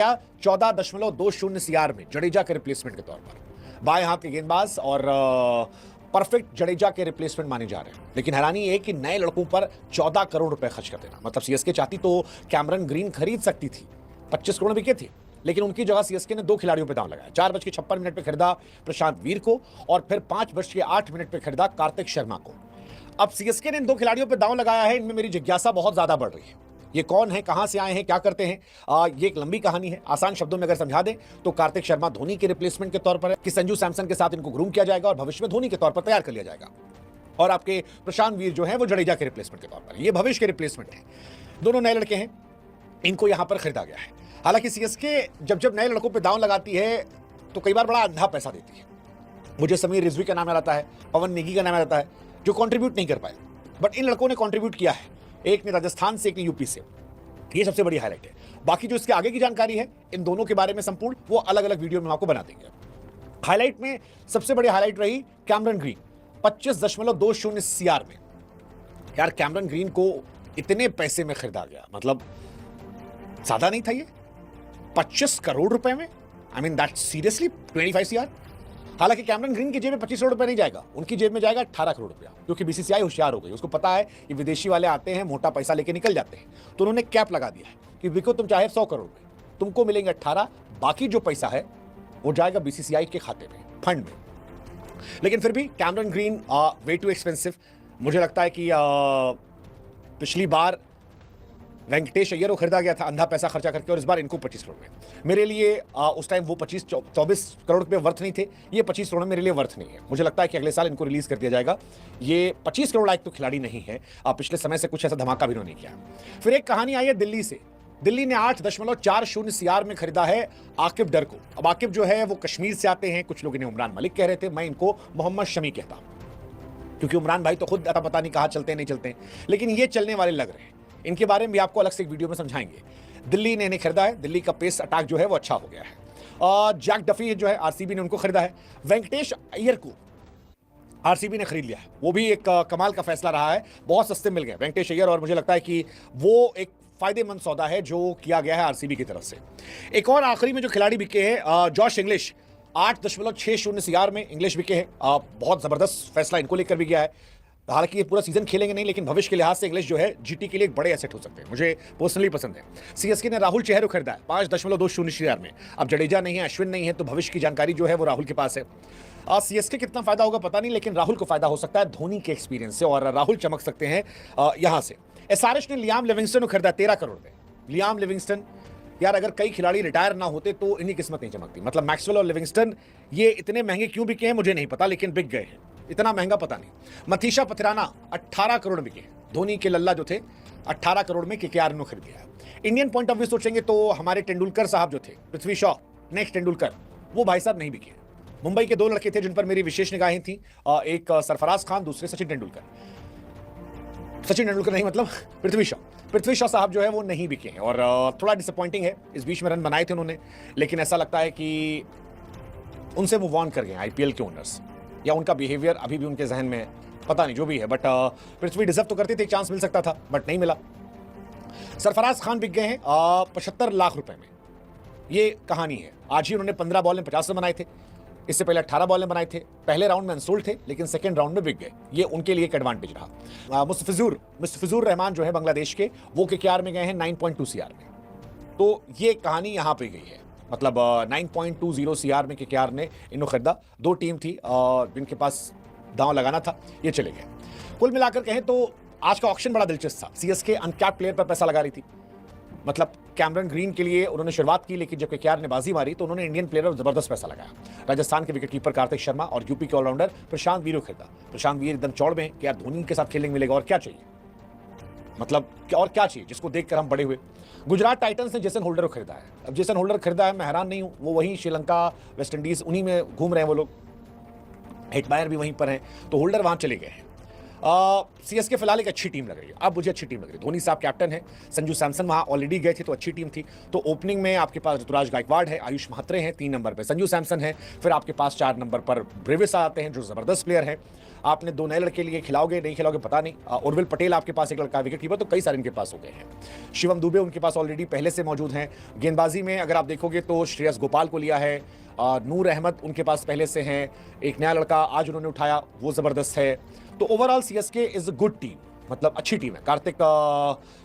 14.20 CR में जडेजा के replacement के तौर पर बाएं हाथ के गेंदबाज और परफेक्ट जडेजा के रिप्लेसमेंट माने जा रहे हैं। लेकिन हैरानी है कि नए लड़कों पर 14 करोड़ रुपए खर्च कर देना, मतलब सीएसके चाहती तो कैमरन ग्रीन खरीद सकती थी, 25 करोड़ बिके थे, लेकिन उनकी जगह सीएसके ने 2 खिलाड़ियों पर दांव लगाया। 4:56 पे खरीदा प्रशांत वीर को और फिर 5:08 पे खरीदा कार्तिक शर्मा को। अब सीएसके ने इन 2 खिलाड़ियों पर दांव लगाया है, इनमें मेरी जिज्ञासा बहुत ज्यादा बढ़ रही है। ये कौन है, कहां से आए हैं, क्या करते हैं, ये एक लंबी कहानी है। आसान शब्दों में अगर समझा दें तो कार्तिक शर्मा धोनी के रिप्लेसमेंट के तौर पर है कि संजू सैमसन के साथ इनको ग्रूम किया जाएगा और भविष्य में धोनी के तौर पर तैयार कर लिया जाएगा। और आपके प्रशांत वीर जो है वो जडेजा के रिप्लेसमेंट के तौर पर, ये भविष्य के रिप्लेसमेंट है। दोनों नए लड़के हैं, इनको यहां पर खरीदा गया है। हालांकि सीएसके जब नए लड़कों पर दांव लगाती है तो कई बार बड़ा अंधा पैसा देती है। मुझे समीर रिजवी का नाम आता है, पवन नेगी का नाम आता है, जो कॉन्ट्रीब्यूट नहीं कर पाए, बट इन लड़कों ने कॉन्ट्रीब्यूट किया है। एक ने राजस्थान से, एक ने यूपी से। ये सबसे बड़ी हाईलाइट है। बाकी जो इसके आगे की जानकारी है इन दोनों के बारे में संपूर्ण, वो अलग अलग वीडियो में आपको बना देंगे। हाईलाइट में सबसे बड़ी हाईलाइट रही कैमरन ग्रीन 25.20 सीआर में। यार कैमरन ग्रीन को इतने पैसे में खरीदा गया, मतलब ज्यादा नहीं था ये, 25 करोड़ रुपए में। I mean that seriously 25 CR. हालांकि कैमरन ग्रीन की जेब में 25 करोड़ रुपए नहीं जाएगा, उनकी जेब में जाएगा 18 करोड़ रुपया, क्योंकि बीसीसीआई होशियार हो गई। उसको पता है कि विदेशी वाले आते हैं, मोटा पैसा लेके निकल जाते हैं, तो उन्होंने कैप लगा दिया है कि बिको तुम चाहे 100 करोड़ रुपए, तुमको मिलेंगे 18, बाकी जो पैसा है वो जाएगा बीसीसीआई के खाते में, फंड में। लेकिन फिर भी Cameron green way too expensive. मुझे लगता है कि पिछली बार वेंकटेश अय्यर को खरीदा गया था अंधा पैसा खर्चा करके, और इस बार इनको 25 करोड़ में। मेरे लिए उस टाइम वो 24 करोड़ रुपए वर्थ नहीं थे, ये 25 करोड़ मेरे लिए वर्थ नहीं है। मुझे लगता है कि अगले साल इनको रिलीज कर दिया जाएगा। ये 25 करोड़ लायक तो खिलाड़ी नहीं है, पिछले समय से कुछ ऐसा धमाका भी उन्होंने किया। फिर एक कहानी आई है दिल्ली से। दिल्ली ने 8.40 सीआर में खरीदा है आकिब डर को। अब आकिब जो है वो कश्मीर से आते हैं, कुछ लोग इन्हें उमरान मलिक कह रहे थे, मैं इनको मोहम्मद शमी कहता हूं, क्योंकि उमरान भाई तो खुद पता नहीं कहां चलते नहीं चलते, लेकिन ये चलने वाले लग रहे हैं। इनके बारे में भी आपको अलग से एक वीडियो में समझाएंगे। दिल्ली ने इन्हें खरीदा है, दिल्ली का पेस अटैक जो है वो अच्छा हो गया है। जैक डफी जो है आरसीबी ने उनको खरीदा है। वेंकटेश अय्यर को आरसीबी ने खरीद लिया है, वो भी एक कमाल का फैसला रहा है, बहुत सस्ते मिल गए वेंकटेश अय्यर, और मुझे लगता है कि वो एक फायदेमंद सौदा है जो किया गया है आरसीबी की तरफ से। एक और आखिरी में जो खिलाड़ी बिके हैं, जॉश इंग्लिश 8.60 सीआर में इंग्लिश बिके हैं। बहुत जबरदस्त फैसला इनको लेकर भी गया है। हालांकि ये पूरा सीजन खेलेंगे नहीं, लेकिन भविष्य के लिहाज से इंग्लिश जो है जीटी के लिए एक बड़े एसेट हो सकते हैं, मुझे पर्सनली पसंद है। सीएसके ने राहुल चेहरे को खरीदा है 5.20 सीआर में। अब जडेजा नहीं है, अश्विन नहीं है, तो भविष्य की जानकारी जो है वो राहुल के पास है। सीएसके कितना फायदा होगा पता नहीं, लेकिन राहुल को फायदा हो सकता है धोनी के एक्सपीरियंस से, और राहुल चमक सकते हैं यहां से। एसआरएच ने लियाम लिविंगस्टन को खरीदा 13 करोड़ में। लियाम लिविंगस्टन, यार अगर कई खिलाड़ी रिटायर ना होते तो इनकी किस्मत नहीं चमकती। मतलब मैक्सवेल और लिविंगस्टन ये इतने महंगे क्यों बिके हैं मुझे नहीं पता, लेकिन बिक गए हैं। इतना महंगा पता नहीं। मथीशा पथिराना 18 करोड़ बिके। धोनी के लल्ला जो थे 18 करोड़ में केकेआर ने खरीद लिया। इंडियन पॉइंट ऑफ व्यू सोचेंगे तो हमारे तेंदुलकर साहब जो थे, पृथ्वी शॉ नेक्स्ट तेंदुलकर, वो भाई साहब नहीं बिके। मुंबई के 2 लड़के थे जिन पर मेरी विशेष निगाहें थी, एक सरफराज खान, दूसरे सचिन तेंदुलकर। सचिन तेंदुलकर नहीं, मतलब पृथ्वी शॉ साहब जो है वो नहीं बिके हैं, और थोड़ा डिसअपॉइंटिंग है। इस बीच में रन बनाए थे उन्होंने, लेकिन ऐसा लगता है कि उनसे मूव ऑन कर गए आईपीएल के ओनर्स, या उनका बिहेवियर अभी भी उनके जहन में, पता नहीं जो भी है। बट पृथ्वी डिजर्व तो करते थे, एक चांस मिल सकता था बट नहीं मिला। सरफराज खान बिक गए हैं 75 लाख रुपए में। ये कहानी है। आज ही उन्होंने 15 बॉल में 50 रन बनाए थे, इससे पहले 18 बॉल में बनाए थे। पहले राउंड में अनसोल्ड थे, लेकिन सेकंड राउंड में बिक गए। ये उनके लिए एक एडवांटेज रहा। मुस्तफिजुर रहमान जो है बांग्लादेश के, वो केकेआर में गए हैं 9.2 सीआर में। तो ये कहानी यहां पे गई है, मतलब 9.20 सीआर में केकेआर ने इन्हों खरीदा। 2 टीम थी जिनके पास दांव लगाना था, ये चले गए। कुल मिलाकर कहें तो आज का ऑक्शन बड़ा दिलचस्प था। सीएसके अनकैप्ड प्लेयर पर पैसा लगा रही थी, मतलब कैमरन ग्रीन के लिए उन्होंने शुरुआत की, लेकिन जब केकेआर ने बाजी मारी तो उन्होंने इंडियन प्लेयर पर जबरदस्त पैसा लगाया। राजस्थान के विकेटकीपर कार्तिक शर्मा और यूपी के ऑलराउंडर प्रशांत वीर को खरीदा। प्रशांत वीर एकदम चौड़ में कि यार धोनी के साथ खेलने मिलेगा, और क्या चाहिए, मतलब और क्या चाहिए जिसको देखकर हम बड़े हुए। गुजरात टाइटंस ने जेसन होल्डर को खरीदा है। अब जेसन होल्डर खरीदा है, मैं हैरान नहीं हूं, वो वहीं श्रीलंका, वेस्ट इंडीज, उन्हीं में घूम रहे हैं वो लोग। हिटमायर भी वहीं पर हैं, तो होल्डर वहां चले गए हैं। सीएसके फिलहाल एक अच्छी टीम लग रही है, अब मुझे अच्छी टीम लग रही है। धोनी साहब कैप्टन है, संजू सैमसन वहां ऑलरेडी गए थे तो अच्छी टीम थी। तो ओपनिंग में आपके पास ऋतुराज गायकवाड़ है, आयुष महात्रे हैं 3 नंबर पर, संजू सैमसन है, फिर आपके पास 4 नंबर पर ब्रेविस आते हैं जो जबरदस्त प्लेयर है। आपने 2 नए लड़के लिए, खिलाओगे नहीं खिलाओगे पता नहीं। उर्विल पटेल आपके पास एक लड़का विकेट कीपर, तो कई सारे इनके पास हो गए हैं। शिवम दुबे उनके पास ऑलरेडी पहले से मौजूद हैं। गेंदबाजी में अगर आप देखोगे तो श्रेयस गोपाल को लिया है, नूर अहमद उनके पास पहले से हैं, एक नया लड़का आज उन्होंने उठाया वो जबरदस्त है। तो overall CSK is a good team, मतलब अच्छी टीम है। कार्तिक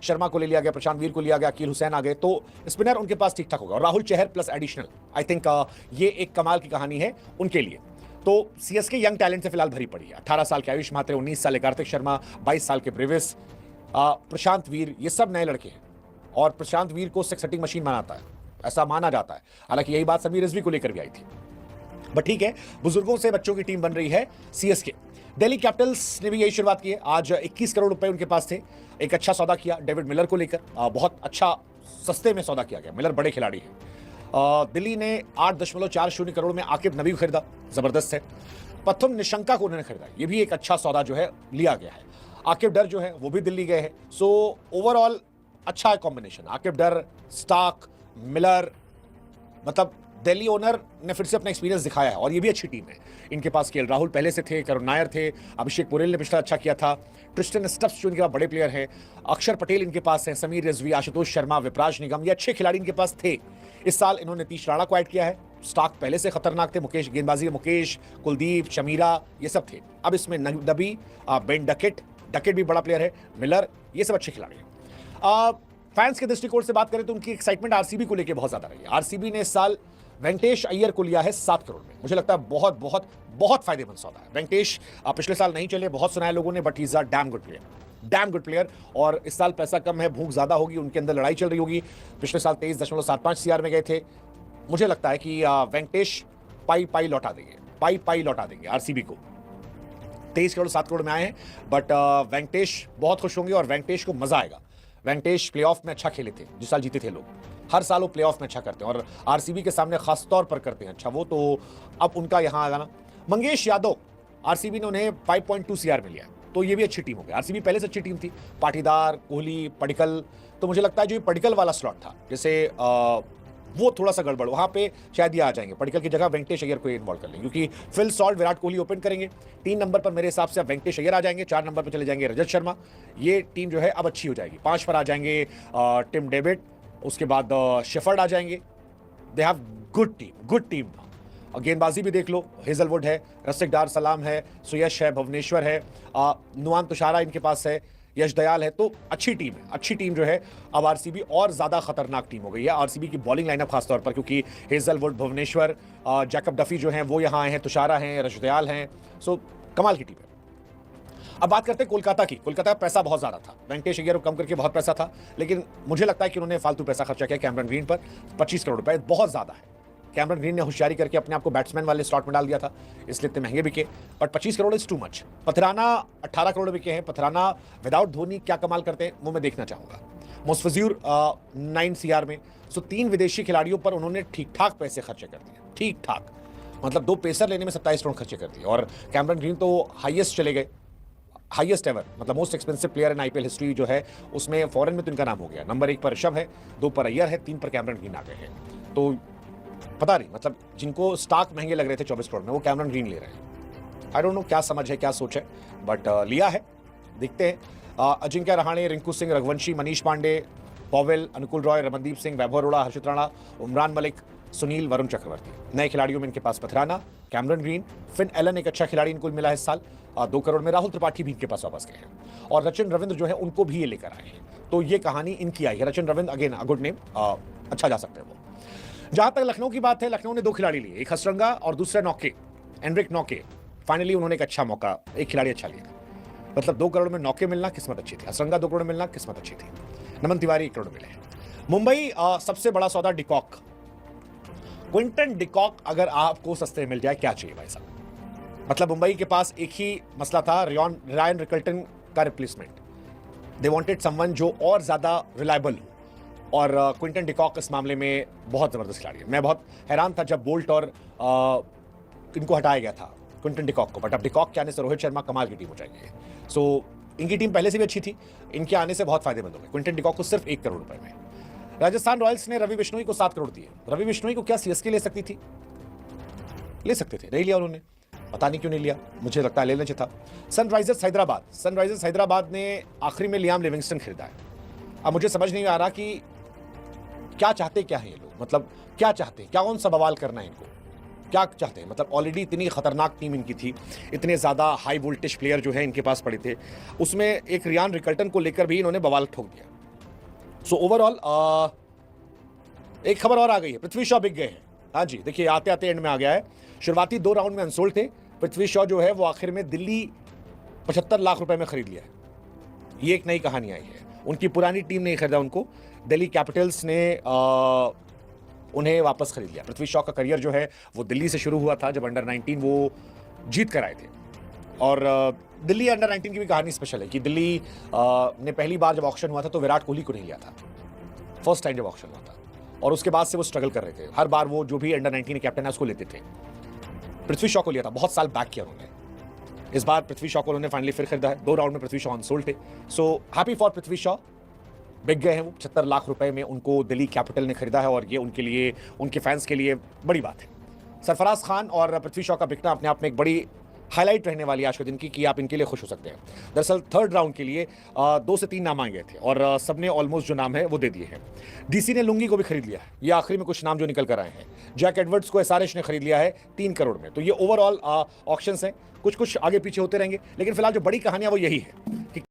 शर्मा को ले लिया गया, प्रशांत वीर को लिया गया, अकील हुसैन आ गए, तो स्पिनर उनके पास ठीक ठाक होगा। और Rahul Chahar plus additional, I think ये एक कमाल की कहानी है उनके लिए। तो सीएसके यंग टैलेंट से फिलहाल भरी पड़ी है। 18 साल के आयुष महात्रे, 19 साल के कार्तिक शर्मा, 22 साल के ब्रेविस, प्रशांत वीर, ये सब नए लड़के हैं। और प्रशांत वीर को सिक्स हिटिंग मशीन बनाता है, ऐसा माना जाता है। हालांकि यही बात समीर रिजवी को लेकर भी आई थी, बट ठीक है, बुजुर्गों से बच्चों की टीम बन रही है सीएसके। दिल्ली कैपिटल्स ने भी यही शुरुआत की है। आज 21 करोड़ रुपए उनके पास थे, एक अच्छा सौदा किया डेविड मिलर को लेकर, बहुत अच्छा सस्ते में सौदा किया गया। मिलर बड़े खिलाड़ी हैं। दिल्ली ने 8.40 करोड़ में आकिब नबी को खरीदा, जबरदस्त है। प्रथम निशंका को उन्होंने खरीदा, ये भी एक अच्छा सौदा जो है लिया गया है। आकिब डर जो है वो भी दिल्ली गए हैं। सो ओवरऑल अच्छा है कॉम्बिनेशन, आकिब डर, स्टार्क, मिलर, मतलब दिल्ली ओनर ने फिर से अपना एक्सपीरियंस दिखाया है और ये भी अच्छी टीम है। इनके पास केएल राहुल पहले से थे, करुण नायर थे, अभिषेक पुरेल ने पिछला अच्छा किया था, ट्रिस्टन स्टफ्स जो इनके पास बड़े प्लेयर हैं, अक्षर पटेल इनके पास हैं, समीर रिजवी, आशुतोष शर्मा, विपराज निगम, ये अच्छे खिलाड़ी इनके पास थे। इस साल इन्होंने नीतीश राणा को ऐड किया है। स्टार्क पहले से खतरनाक थे, मुकेश गेंदबाजी, मुकेश, कुलदीप, शमीरा, ये सब थे। अब इसमें नबी, बेन डकेट भी बड़ा प्लेयर है, मिलर, ये सब अच्छे खिलाड़ी हैं। फैंस के दृष्टिकोण से बात करें तो उनकी एक्साइटमेंट आरसीबी को लेकर बहुत ज्यादा रही है। आरसीबी ने इस साल वेंकटेश अय्यर को लिया है 7 करोड़ में। मुझे लगता है बहुत बहुत बहुत फायदेमंद सौदा है। वेंकटेश पिछले साल नहीं चले, बहुत सुनाया लोगों ने, but he is a damn good player, damn good player. और इस साल पैसा कम है, भूख ज्यादा होगी, उनके अंदर लड़ाई चल रही होगी। पिछले साल 23.75 सीआर में गए थे। मुझे लगता है कि वेंकटेश पाई लौटा देंगे, पाई लौटा देंगे आरसीबी को। 23 करोड़ 7 करोड़ में आए हैं, बट वेंकटेश बहुत खुश होंगे और वेंकटेश को मजा आएगा। वेंकटेश प्लेऑफ में अच्छा खेले थे, जिस साल जीते थे लोग, हर साल वो प्लेऑफ में अच्छा करते हैं और आरसीबी के सामने खास तौर पर करते हैं अच्छा वो, तो अब उनका यहां आ जाना। मंगेश यादव, आरसीबी ने उन्हें 5.2 सीआर में लिया, तो ये भी अच्छी टीम हो गई। आरसीबी पहले से अच्छी टीम थी, पाटीदार, कोहली, पडिक्कल, तो मुझे लगता है जो पडिक्कल वाला स्लॉट था, जैसे वो थोड़ा सा गड़बड़, वहां पे शायद ये आ जाएंगे, पडिक्कल की जगह वेंकटेश अय्यर को इन्वॉल्व कर लेंगे, क्योंकि Phil Salt, Virat Kohli open करेंगे। 3 नंबर पर मेरे हिसाब से अब वेंकटेश अय्यर आ जाएंगे, 4 नंबर पर चले जाएंगे रजत शर्मा। ये टीम जो है अब अच्छी हो जाएगी। 5 पर आ जाएंगे टिम डेविड, उसके बाद शेफर्ड आ जाएंगे। They have good team. गेंदबाजी भी देख लो, हेजलवुड है, रसिक डार सलाम है, सुयश है, भुवनेश्वर है, नुआन तुषारा इनके पास है, यश दयाल है, तो अच्छी टीम है। अच्छी टीम जो है अब आरसीबी और ज्यादा खतरनाक टीम हो गई है। आरसीबी की बॉलिंग लाइनअप खासतौर पर, क्योंकि हेजलवुड, भुवनेश्वर, जैकब डफी जो हैं वो यहाँ आए हैं, तुषारा हैं, रश दयाल हैं, सो कमाल की टीम है। अब बात करते हैं कोलकाता की। कोलकाता का पैसा बहुत ज्यादा था, वेंकटेश अय्यर को कम करके बहुत पैसा था, लेकिन मुझे लगता है कि उन्होंने फालतू पैसा खर्चा किया कैमरन ग्रीन पर। 25 करोड़ रुपए बहुत ज्यादा है। कैमरन ग्रीन ने होशियारी करके अपने आप को बैट्समैन वाले स्लॉट में डाल दिया था, इसलिए इतने महंगे बिके, but 25 crore is too much. Pathirana 18 crore बिके हैं। पथराना विदाउट धोनी क्या कमाल करते हैं वो मैं देखना चाहूंगा। मुस्तफिजुर 9 सीआर में। सो 3 विदेशी खिलाड़ियों पर उन्होंने ठीक ठाक पैसे खर्चे कर दिए, ठीक ठाक, मतलब 2 पेसर लेने में 27 करोड़ खर्चे कर दिए। और कैमरन ग्रीन तो हाईएस्ट चले गए, हाईएस्ट एवर, मतलब most expensive player in IPL history जो है उसमें फॉरेन में तो इनका नाम हो गया। नंबर 1 पर ऋषभ है, 2 पर अय्यर है, 3 पर कैमरन ग्रीन आ गए हैं। तो पता नहीं, मतलब जिनको स्टार्क महंगे लग रहे थे 24 करोड़ में, वो कैमरन ग्रीन ले रहे हैं। आई डोंट नो क्या समझ है, क्या सोच है, बट लिया है, देखते हैं। अजिंक्य रहाणे, रिंकू सिंह, रघुवंशी, मनीष पांडे, पॉवेल, अनुकुल रॉय, रमनदीप सिंह, वैभव अरोड़ा, हर्षित राणा, उमरान मलिक, सुनील, वरुण चक्रवर्ती। नए खिलाड़ियों में इनके पास पथराना, कैमरन ग्रीन, फिन एलन एक अच्छा खिलाड़ी इनको मिला है इस साल 2 करोड़ में। राहुल त्रिपाठी भी इनके पास वापस गए हैं और रचिन रविंद्र जो है उनको भी ये लेकर आए हैं। तो ये कहानी इनकी आई है। Rachin Ravindra again a good name, अच्छा जा सकते हैं वो। जहां तक लखनऊ की बात है, लखनऊ ने 2 खिलाड़ी लिए, एक हसरंगा और दूसरा नौके, एनरिक नौके। फाइनली उन्होंने एक अच्छा मौका, एक खिलाड़ी अच्छा लिया। मतलब 2 करोड़ में नौके मिलना किस्मत अच्छी थी, हसरंगा 2 करोड़ में मिलना किस्मत अच्छी थी। नमन तिवारी 1 करोड़ मिले हैं। मुंबई सबसे बड़ा सौदा डिकॉक, क्विंटन डिकॉक अगर आपको सस्ते मिल जाए क्या चाहिए भाई साहब। मतलब मुंबई के पास एक ही मसला था, रायन रिकल्टन का रिप्लेसमेंट। दे वांटेड समवन जो और ज्यादा रिलायबल हो, और क्विंटन डिकॉक इस मामले में बहुत जबरदस्त खिलाड़ी है। मैं बहुत हैरान था जब बोल्ट और इनको हटाया गया था, क्विंटन डिकॉक को, बट अब डिकॉक के आने से रोहित शर्मा कमाल की टीम हो जाएगी। सो इनकी टीम पहले से भी अच्छी थी, इनके आने से बहुत फायदेमंद हो गए। क्विंटन डिकॉक को सिर्फ 1 करोड़ रुपए में। राजस्थान रॉयल्स ने रवि बिश्नोई को 7 करोड़ दिए। रवि बिश्नोई को क्या सीएसके ले सकती थी? ले सकते थे, नहीं लिया उन्होंने, पता नहीं क्यों नहीं लिया, मुझे लगता है लेना चाहिए था। सनराइजर्स हैदराबाद ने आखिरी में लियाम लिविंगस्टन खरीदा है। अब मुझे समझ नहीं आ रहा कि क्या चाहते क्या है ये लोग, मतलब क्या चाहते हैं, क्या कौन सा बवाल करना है इनको, क्या चाहते हैं? मतलब ऑलरेडी इतनी खतरनाक टीम इनकी थी, इतने ज्यादा हाई वोल्टेज प्लेयर जो है इनके पास पड़े थे, उसमें एक रियान रिकल्टन को लेकर भी इन्होंने बवाल ठोक दिया। सो ओवरऑल एक खबर और आ गई है, पृथ्वी शॉ बिक गए हैं। हाँ जी, देखिए आते आते एंड में आ गया है। शुरुआती 2 राउंड में अनसोल्ड थे, पृथ्वी शॉ जो है वो आखिर में दिल्ली 75 लाख रुपए में खरीद लिया है। ये एक नई कहानी आई है, उनकी पुरानी टीम ने खरीदा उनको, दिल्ली कैपिटल्स ने उन्हें वापस खरीद लिया। पृथ्वी शॉ का करियर जो है वो दिल्ली से शुरू हुआ था, जब अंडर 19 वो जीत कर आए थे। और दिल्ली अंडर 19 की भी कहानी स्पेशल है कि दिल्ली ने पहली बार जब ऑक्शन हुआ था तो विराट कोहली को नहीं लिया था, फर्स्ट टाइम जब ऑक्शन हुआ था, और उसके बाद से वो स्ट्रगल कर रहे थे। हर बार वो जो भी अंडर 19 कैप्टन है उसको लेते थे। पृथ्वी शॉ को लिया था, बहुत साल बैक किया उन्होंने। इस बार पृथ्वी शॉ को उन्होंने फाइनली फिर खरीदा है। 2 राउंड में पृथ्वी शॉ अनसोल्ड थे। So happy for Prithvi Shaw, बिक गए हैं वो। 75 लाख रुपए में उनको दिल्ली कैपिटल ने खरीदा है, और ये उनके लिए, उनके फैंस के लिए बड़ी बात है। सरफराज खान और पृथ्वी शॉ का बिकना अपने आप में एक बड़ी हाईलाइट रहने वाली आज के दिन की, कि आप इनके लिए खुश हो सकते हैं। दरअसल 3rd राउंड के लिए 2 से 3 नाम आ गए थे, और सबने ऑलमोस्ट जो नाम है वो दे दिए हैं। डीसी ने लुंगी को भी खरीद लिया है, ये आखिरी में कुछ नाम जो निकल कर आए हैं। जैक एडवर्ड्स को एसआरएच ने खरीद लिया है 3 करोड़ में। तो ये ओवरऑल ऑप्शंस हैं, कुछ कुछ आगे पीछे होते रहेंगे, लेकिन फिलहाल जो बड़ी कहानियां वो यही है कि